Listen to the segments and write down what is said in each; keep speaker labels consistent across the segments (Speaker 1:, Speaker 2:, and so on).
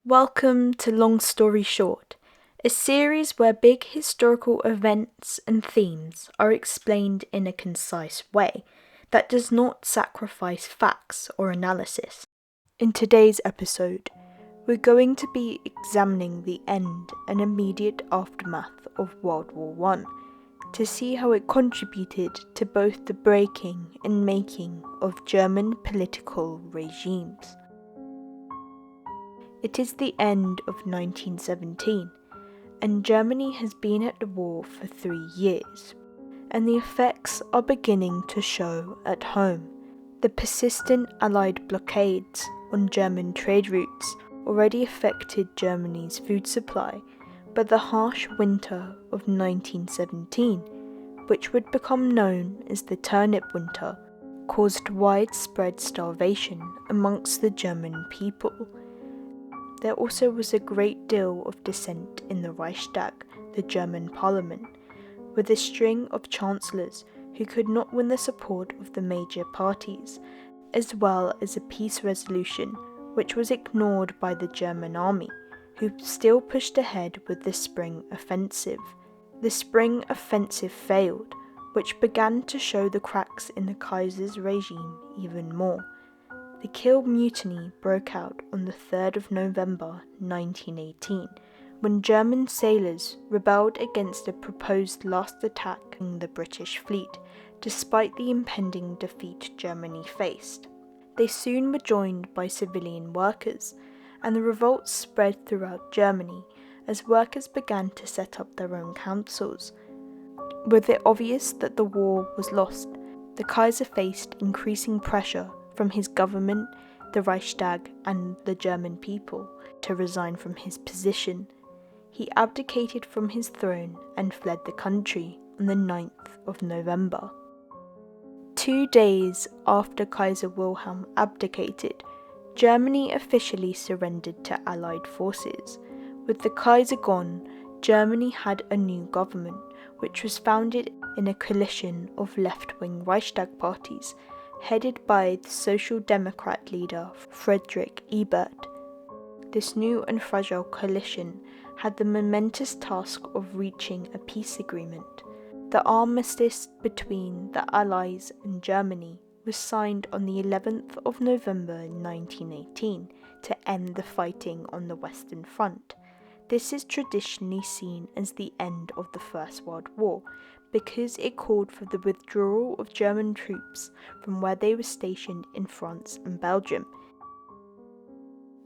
Speaker 1: Welcome to Long Story Short, a series where big historical events and themes are explained in a concise way that does not sacrifice facts or analysis. In today's episode, we're going to be examining the end and immediate aftermath of World War I to see how it contributed to both the breaking and making of German political regimes. It is the end of 1917, and Germany has been at war for 3 years, and the effects are beginning to show at home. The persistent Allied blockades on German trade routes already affected Germany's food supply, but the harsh winter of 1917, which would become known as the Turnip Winter, caused widespread starvation amongst the German people. There also was a great deal of dissent in the Reichstag, the German parliament, with a string of chancellors who could not win the support of the major parties, as well as a peace resolution which was ignored by the German army, who still pushed ahead with the Spring Offensive. The Spring Offensive failed, which began to show the cracks in the Kaiser's regime even more. The Kiel Mutiny broke out on the 3rd of November 1918, when German sailors rebelled against a proposed last attack on the British fleet, despite the impending defeat Germany faced. They soon were joined by civilian workers, and the revolt spread throughout Germany as workers began to set up their own councils. With it obvious that the war was lost, the Kaiser faced increasing pressure from his government, the Reichstag, and the German people to resign from his position. He abdicated from his throne and fled the country on the 9th of November. 2 days after Kaiser Wilhelm abdicated, Germany officially surrendered to Allied forces. With the Kaiser gone, Germany had a new government, which was founded in a coalition of left-wing Reichstag parties, headed by the Social Democrat leader Friedrich Ebert. This new and fragile coalition had the momentous task of reaching a peace agreement. The armistice between the Allies and Germany was signed on the 11th of November 1918 to end the fighting on the Western Front. This is traditionally seen as the end of the First World War, because it called for the withdrawal of German troops from where they were stationed in France and Belgium.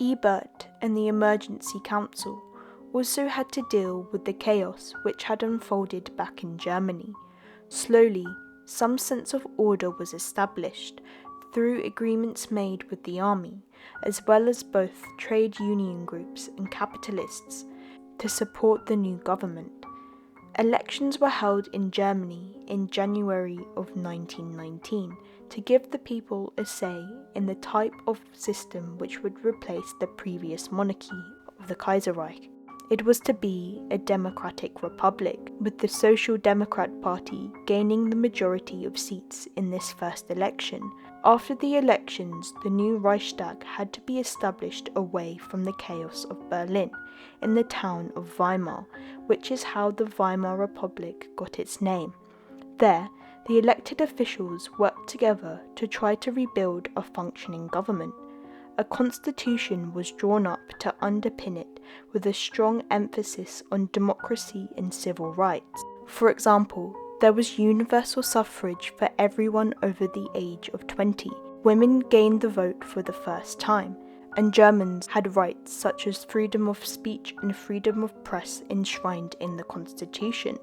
Speaker 1: Ebert and the Emergency Council also had to deal with the chaos which had unfolded back in Germany. Slowly, some sense of order was established through agreements made with the army, as well as both trade union groups and capitalists, to support the new government. Elections were held in Germany in January of 1919 to give the people a say in the type of system which would replace the previous monarchy of the Kaiserreich. It was to be a democratic republic, with the Social Democrat Party gaining the majority of seats in this first election. After the elections, the new Reichstag had to be established away from the chaos of Berlin, in the town of Weimar, which is how the Weimar Republic got its name. There, the elected officials worked together to try to rebuild a functioning government. A constitution was drawn up to underpin it, with a strong emphasis on democracy and civil rights. For example, there was universal suffrage for everyone over the age of 20. Women gained the vote for the first time, and Germans had rights such as freedom of speech and freedom of press enshrined in the constitution.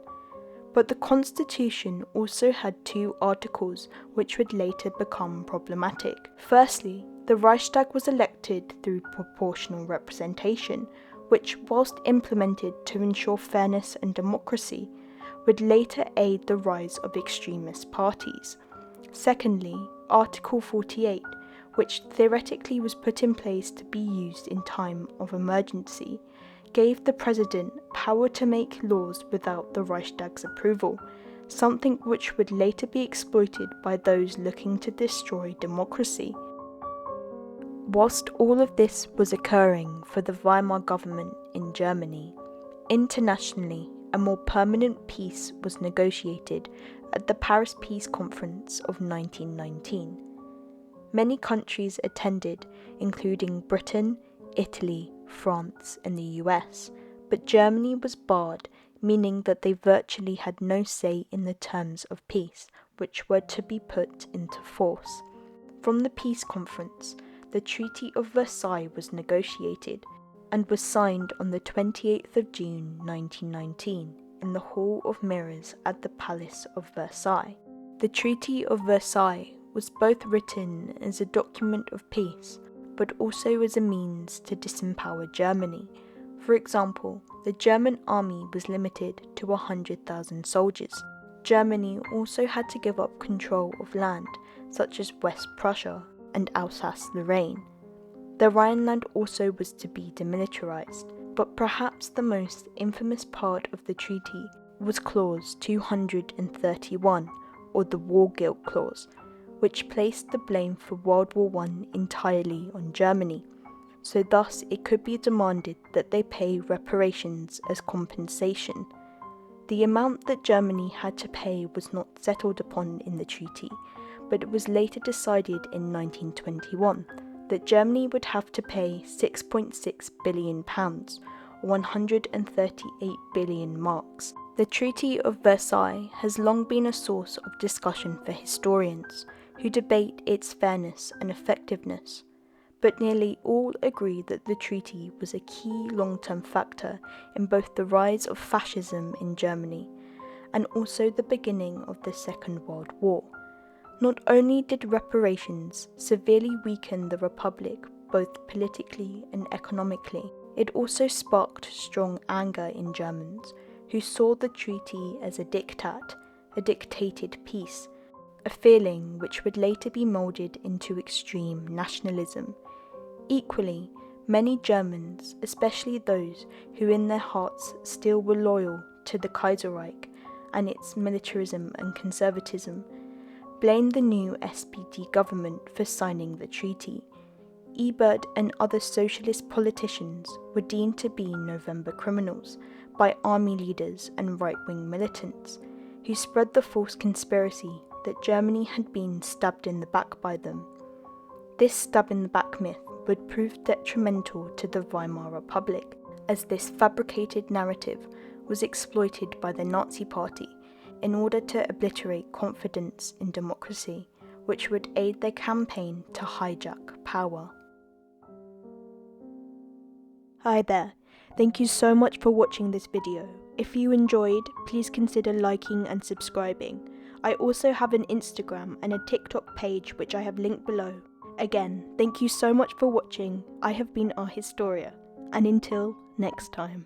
Speaker 1: But the constitution also had 2 articles which would later become problematic. Firstly, the Reichstag was elected through proportional representation, which, whilst implemented to ensure fairness and democracy, would later aid the rise of extremist parties. Secondly, Article 48, which theoretically was put in place to be used in time of emergency, gave the president power to make laws without the Reichstag's approval, something which would later be exploited by those looking to destroy democracy. Whilst all of this was occurring for the Weimar government in Germany, internationally a more permanent peace was negotiated at the Paris Peace Conference of 1919. Many countries attended, including Britain, Italy, France, and the US, but Germany was barred, meaning that they virtually had no say in the terms of peace, which were to be put into force. From the peace conference, the Treaty of Versailles was negotiated and was signed on the 28th of June 1919 in the Hall of Mirrors at the Palace of Versailles. The Treaty of Versailles was both written as a document of peace, but also as a means to disempower Germany. For example, the German army was limited to 100,000 soldiers. Germany also had to give up control of land, such as West Prussia and Alsace-Lorraine. The Rhineland also was to be demilitarized, but perhaps the most infamous part of the treaty was Clause 231, or the War Guilt Clause, which placed the blame for World War I entirely on Germany, so thus it could be demanded that they pay reparations as compensation. The amount that Germany had to pay was not settled upon in the treaty, but it was later decided in 1921 that Germany would have to pay £6.6 billion, or 138 billion marks. The Treaty of Versailles has long been a source of discussion for historians, who debate its fairness and effectiveness, but nearly all agree that the treaty was a key long-term factor in both the rise of fascism in Germany and also the beginning of the Second World War. Not only did reparations severely weaken the Republic both politically and economically, it also sparked strong anger in Germans, who saw the treaty as a diktat, a dictated peace, a feeling which would later be moulded into extreme nationalism. Equally, many Germans, especially those who in their hearts still were loyal to the Kaiserreich and its militarism and conservatism, blamed the new SPD government for signing the treaty. Ebert and other socialist politicians were deemed to be November criminals by army leaders and right-wing militants, who spread the false conspiracy that Germany had been stabbed in the back by them. This stab in the back myth would prove detrimental to the Weimar Republic, as this fabricated narrative was exploited by the Nazi Party in order to obliterate confidence in democracy, which would aid their campaign to hijack power. Hi there, thank you so much for watching this video. If you enjoyed, please consider liking and subscribing. I also have an Instagram and a TikTok page which I have linked below. Again, thank you so much for watching. I have been Our Historia, and until next time.